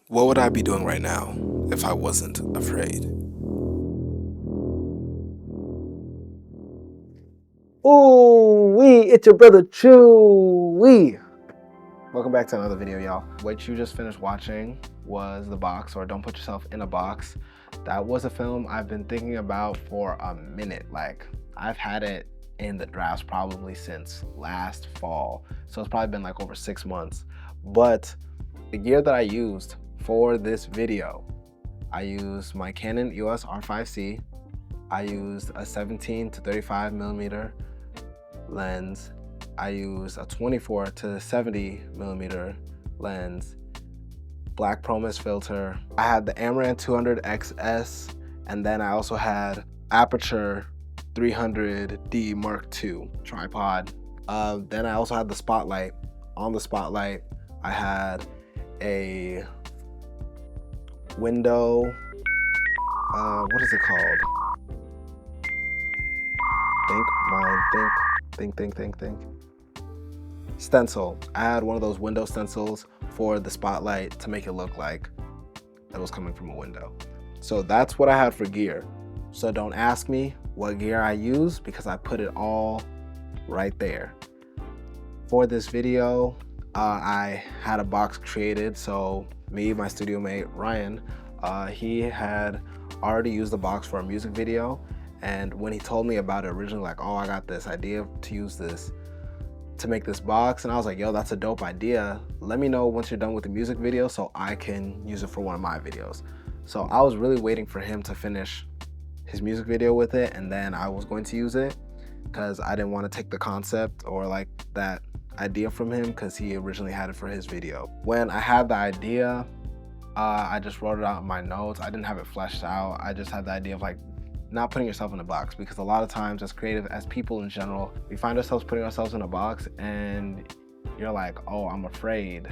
What would I be doing right now if I wasn't afraid? Ooh wee, it's your brother Chewy. Welcome back to another video, y'all. What you just finished watching was The Box, or Don't Put Yourself in a Box. That was a film I've been thinking about for a minute. Like, I've had it in the drafts probably since last fall. So it's probably been like over 6 months. But the gear that I used for this video, I used my Canon EOS R5C. I used a 17 to 35 millimeter lens. I used a 24 to 70 millimeter lens, black Promise filter. I had the Amaran 200 XS, and then I also had Aperture 300D Mark II tripod. Then I also had the spotlight. On the spotlight, I had a window, what is it called? Think. Stencil. I had one of those window stencils for the spotlight to make it look like it was coming from a window. So that's what I had for gear. So don't ask me what gear I use because I put it all right there. For this video, I had a box created. So me, my studio mate, Ryan, he had already used the box for a music video. And when he told me about it originally, like, oh, I got this idea to use this to make this box, and I was like, yo, that's a dope idea. Let me know once you're done with the music video so I can use it for one of my videos. So I was really waiting for him to finish his music video with it, and then I was going to use it because I didn't want to take the concept or like that idea from him because he originally had it for his video. When I had the idea, I just wrote it out in my notes. I didn't have it fleshed out. I just had the idea of like not putting yourself in a box, because a lot of times as creative, as people in general, we find ourselves putting ourselves in a box and you're like, oh, I'm afraid.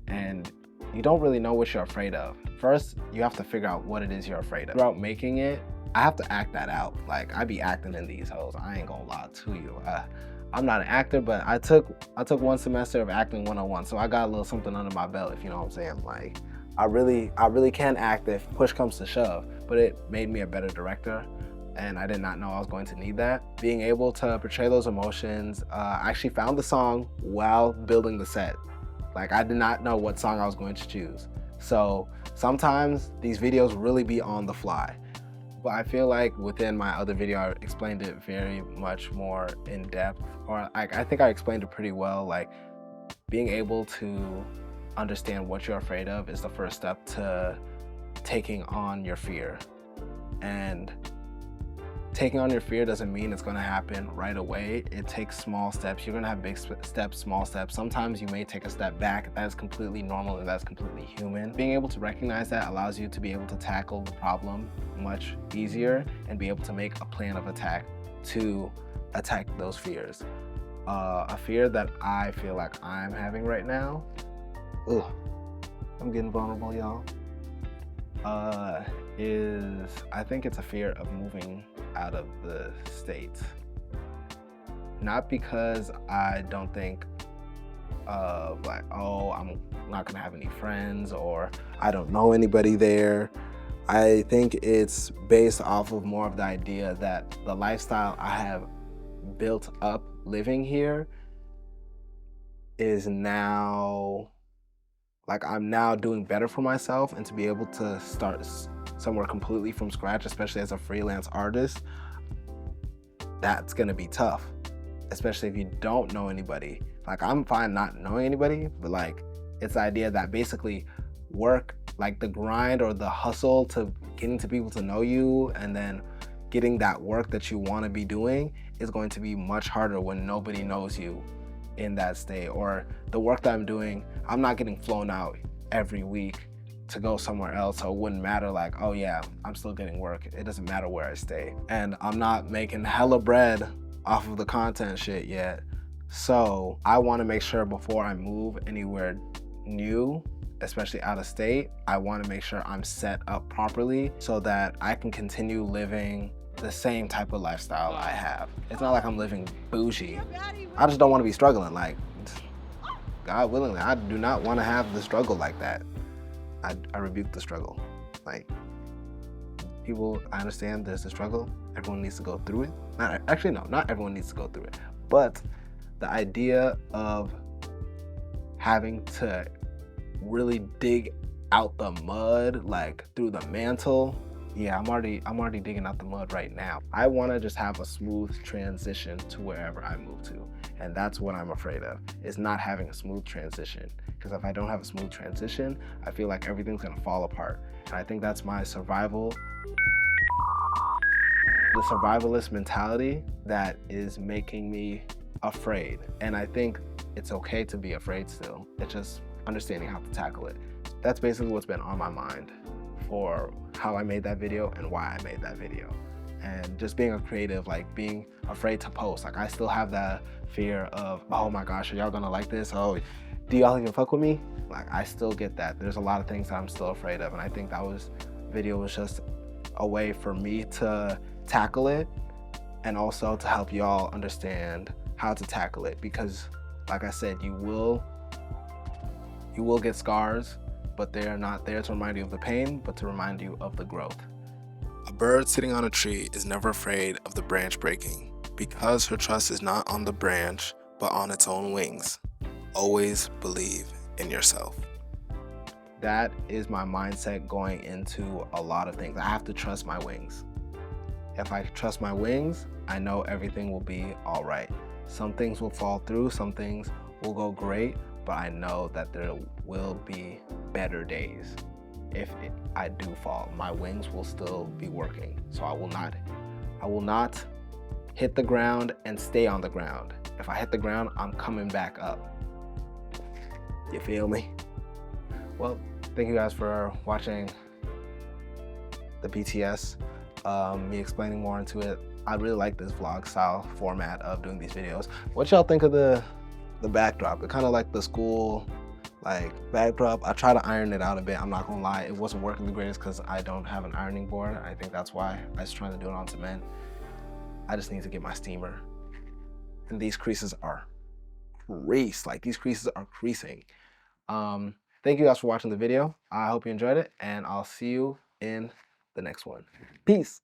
And you don't really know what you're afraid of. First, you have to figure out what it is you're afraid of. Throughout making it, I have to act that out. Like, I be acting in these hoes. I ain't gonna lie to you. I'm not an actor, but I took 1 semester of acting 101. So I got a little something under my belt, if you know what I'm saying. Like, I really can act if push comes to shove, but it made me a better director. And I did not know I was going to need that. Being able to portray those emotions, I actually found the song while building the set. Like, I did not know what song I was going to choose. So sometimes these videos really be on the fly. But I feel like within my other video, I explained it very much more in depth, or I think I explained it pretty well. Like, being able to understand what you're afraid of is the first step to taking on your fear. And taking on your fear doesn't mean it's going to happen right away. It takes small steps. You're going to have big steps, small steps. Sometimes you may take a step back. That is completely normal and that's completely human. Being able to recognize that allows you to be able to tackle the problem much easier and be able to make a plan of attack to attack those fears. A fear that I feel like I'm having right now, I'm getting vulnerable, y'all, is I think it's a fear of moving out of the state. Not because I don't think of like, oh, I'm not gonna have any friends or I don't know anybody there. I think it's based off of more of the idea that the lifestyle I have built up living here is now, like, I'm now doing better for myself, and to be able to start somewhere completely from scratch, especially as a freelance artist, that's gonna be tough, especially if you don't know anybody. Like, I'm fine not knowing anybody, but like, it's the idea that basically work, like the grind or the hustle to getting to people to know you and then getting that work that you want to be doing is going to be much harder when nobody knows you in that state. Or the work that I'm doing, I'm not getting flown out every week to go somewhere else, so it wouldn't matter. Like, oh yeah, I'm still getting work. It doesn't matter where I stay. And I'm not making hella bread off of the content shit yet. So I want to make sure before I move anywhere new, especially out of state, I want to make sure I'm set up properly so that I can continue living the same type of lifestyle I have. It's not like I'm living bougie. I just don't want to be struggling. Like, God willingly, I do not want to have the struggle like that. I rebuke the struggle. Like, people, I understand there's a struggle. Everyone needs to go through it. Actually, no, not everyone needs to go through it. But the idea of having to really dig out the mud, like through the mantle, yeah, I'm already digging out the mud right now. I want to just have a smooth transition to wherever I move to. And that's what I'm afraid of, is not having a smooth transition. Because if I don't have a smooth transition, I feel like everything's gonna fall apart. And I think that's my the survivalist mentality that is making me afraid. And I think it's okay to be afraid still. It's just understanding how to tackle it. That's basically what's been on my mind for how I made that video and why I made that video. And just being a creative, like being afraid to post. Like, I still have that fear of, oh my gosh, are y'all gonna like this? Oh, do y'all even fuck with me? Like, I still get that. There's a lot of things that I'm still afraid of. And I think that video was just a way for me to tackle it, and also to help y'all understand how to tackle it. Because like I said, you will get scars, but they are not there to remind you of the pain, but to remind you of the growth. A bird sitting on a tree is never afraid of the branch breaking, because her trust is not on the branch, but on its own wings. Always believe in yourself. That is my mindset going into a lot of things. I have to trust my wings. If I trust my wings, I know everything will be all right. Some things will fall through, some things will go great, but I know that there will be better days. If I do fall, my wings will still be working. So I will not hit the ground and stay on the ground. If I hit the ground, I'm coming back up. You feel me? Well, thank you guys for watching the BTS. Me explaining more into it. I really like this vlog style format of doing these videos. What y'all think of the backdrop? It kind of like the school like backdrop. I try to iron it out a bit. I'm not gonna lie, it wasn't working the greatest because I don't have an ironing board. I think that's why I was trying to do it on cement. I just need to get my steamer. And these creases are creased. Like, these creases are creasing. Thank you guys for watching the video. I hope you enjoyed it, and I'll see you in the next one. Peace.